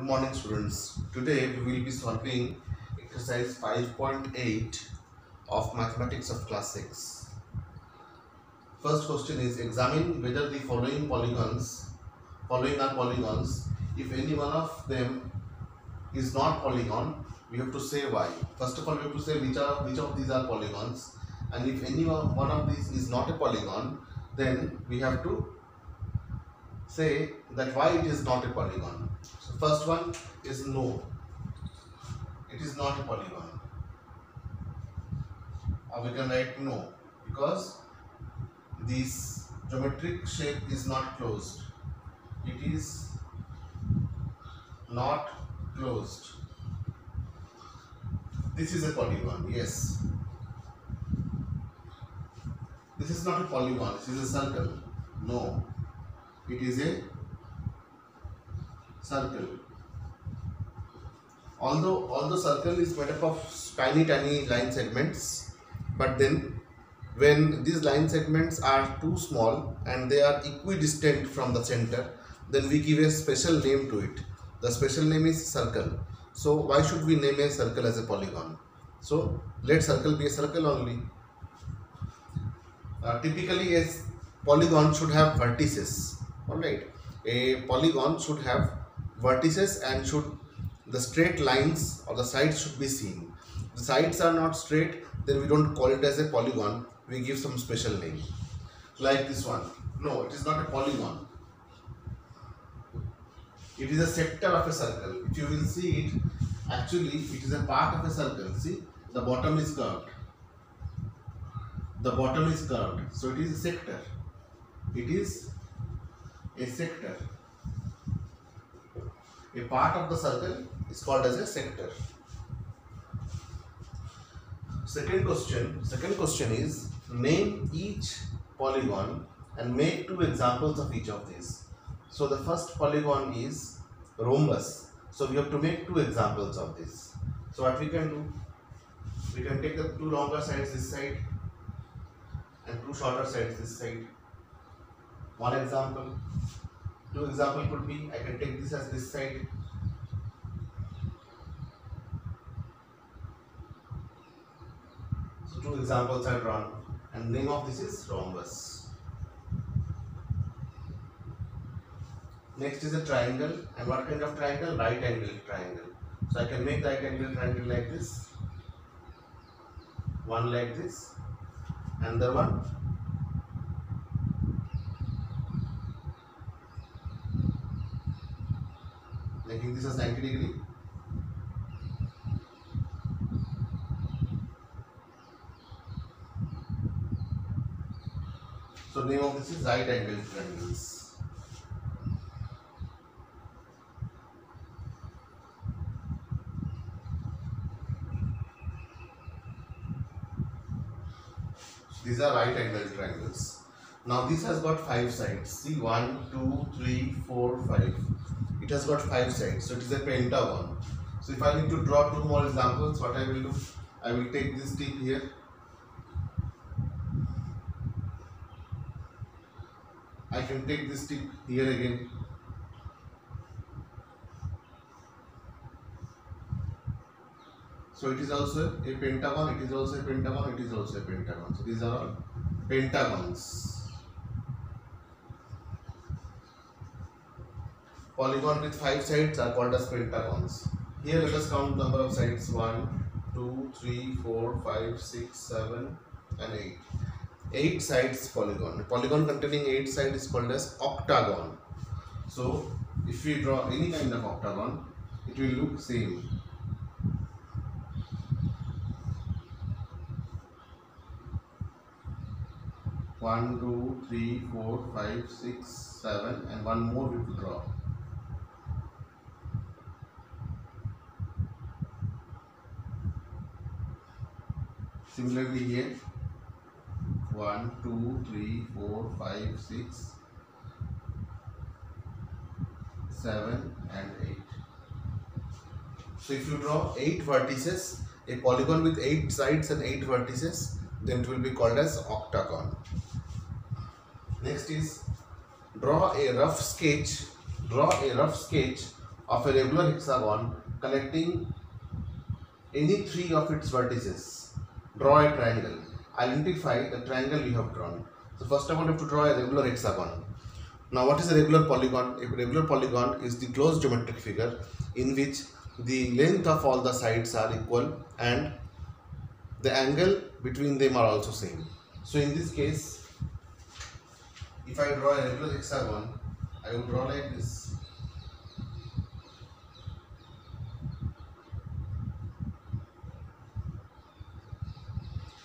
Good morning, students. Today we will be solving exercise 5.8 of mathematics of class 6. First question is, examine whether the following are polygons. If any one of them is not polygon, we have to say why. First of all, we have to say which of these are polygons, and if any one of these is not a polygon, then we have to say that why it is not a polygon. So first one is no, it is not a polygon. Or we can write no because this geometric shape is not closed. It is not closed. This is a polygon, yes. This is not a polygon, this is a circle. No, it is a circle. Although circle is made up of tiny line segments, but then when these line segments are too small and they are equidistant from the center, then we give a special name to it. The special name is circle. So why should we name a circle as a polygon? So let circle be a circle only. Typically a polygon should have vertices. Alright, a polygon should have vertices and the straight lines or the sides should be seen. If the sides are not straight, then we don't call it as a polygon, we give some special name. Like this one. No, it is not a polygon. It is a sector of a circle. If you will see it, actually it is a part of a circle. See, the bottom is curved. The bottom is curved. So it is a sector. It is a sector. A part of the circle is called as a sector. Second question is, name each polygon and make two examples of each of these. So the first polygon is rhombus. So we have to make two examples of this. So what we can do? We can take the two longer sides this side and two shorter sides this side. One example. Two example could be, I can take this as this side. So two examples are drawn and name of this is rhombus. Next is a triangle, and what kind of triangle? Right angle triangle. So I can make the right angle triangle like this, one like this, and the one making this as 90 degree. So name of this is right angle triangles. These are right angle triangles. Now this has got 5 sides. See, 1, 2, 3, 4, 5. It has got 5 sides. So it is a pentagon. So if I need to draw two more examples, what I will do? I will take this tip here. I can take this tip here again. So it is also a pentagon, it is also a pentagon, it is also a pentagon. So these are all pentagons. Polygon with 5 sides are called as pentagons. Here let us count number of sides: 1, 2, 3, 4, 5, 6, 7 and 8. 8 sides polygon. A polygon containing 8 sides is called as octagon. So if we draw any kind of octagon, it will look same. One, 2, 3, 4, 5, 6, 7, and one more we will draw. Similarly here, 1, 2, 3, 4, 5, 6, 7 and 8. So if you draw 8 vertices, a polygon with 8 sides and 8 vertices, then it will be called as octagon. Next is draw a rough sketch of a regular hexagon collecting any three of its vertices. Draw a triangle. Identify the triangle you have drawn. So first of all, you have to draw a regular hexagon. Now what is a regular polygon? A regular polygon is the closed geometric figure in which the length of all the sides are equal and the angle between them are also same. So in this case, if I draw a regular hexagon, I will draw like this.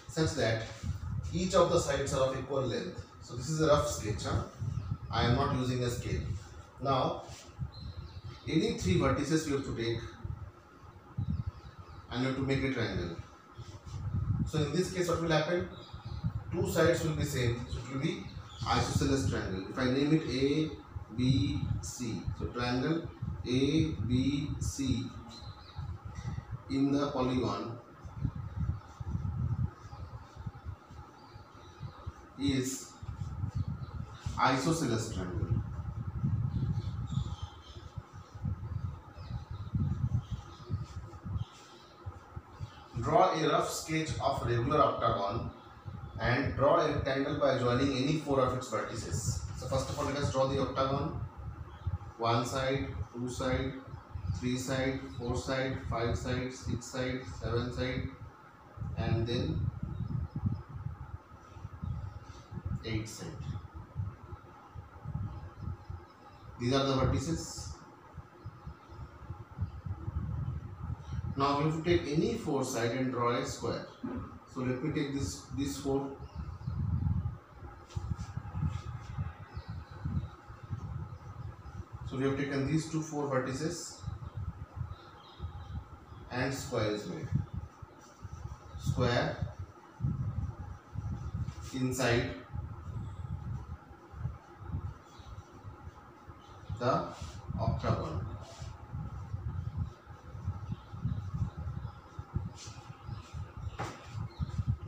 Such that each of the sides are of equal length. So this is a rough sketch. I am not using a scale. Now, any three vertices you have to take and you have to make a triangle. So in this case, what will happen? Two sides will be same. So it will be isosceles triangle. If I name it A, B, C. So triangle A, B, C in the polygon is isosceles triangle. Draw a rough sketch of regular octagon and draw a rectangle by joining any four of its vertices. So first of all, let us draw the octagon. One side, two side, three side, four side, five side, six side, seven side, and then 8 side. These are the vertices. Now we have to take any four side and draw a square. So let me take these four. So we have taken these four vertices and square is made. Square inside the octagon.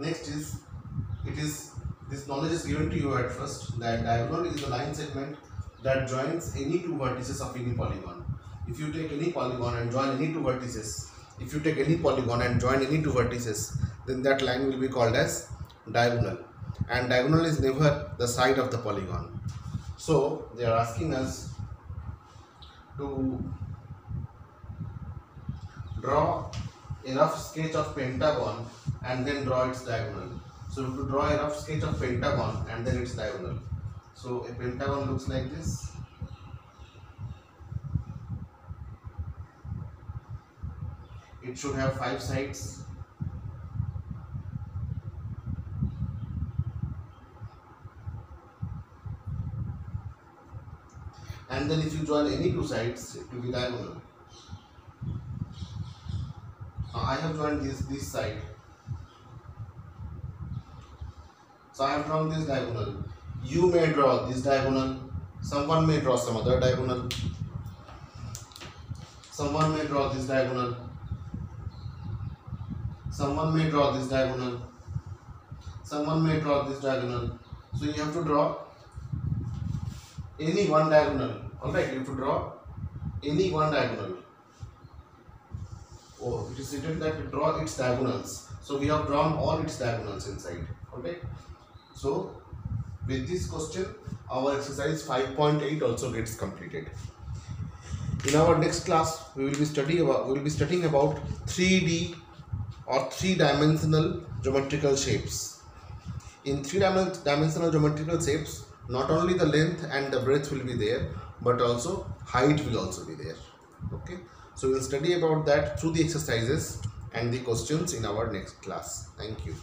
Next is, this knowledge is given to you at first that diagonal is the line segment that joins any two vertices of any polygon. If you take any polygon and join any two vertices, then that line will be called as diagonal, and diagonal is never the side of the polygon. So they are asking us to draw a rough sketch of pentagon and then draw its diagonal. So to draw a rough sketch of pentagon and then its diagonal. So a pentagon looks like this. It should have 5 sides. And then if you join any two sides, it will be diagonal. Now I have joined this side. So I have drawn this diagonal. You may draw this diagonal. Someone may draw some other diagonal. Someone may draw this diagonal. Someone may draw this diagonal. Someone may draw this diagonal. So you have to draw any one diagonal. Alright, you have to draw any one diagonal. Oh, it is written that draw its diagonals. So we have drawn all its diagonals inside. Okay. So with this question, our exercise 5.8 also gets completed. In our next class, we will be studying about 3D or three-dimensional geometrical shapes. In three-dimensional geometrical shapes, not only the length and the breadth will be there, but also height will also be there. Okay. So we will study about that through the exercises and the questions in our next class. Thank you.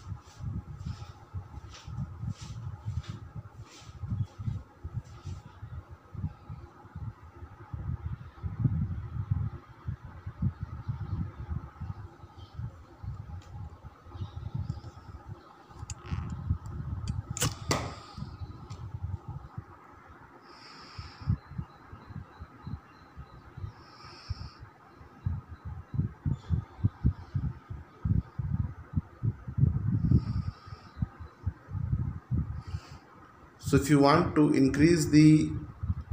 So if you want to increase the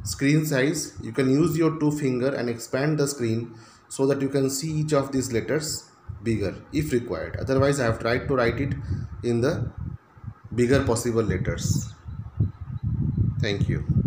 screen size, you can use your two finger and expand the screen so that you can see each of these letters bigger if required. Otherwise, I have tried to write it in the bigger possible letters. Thank you.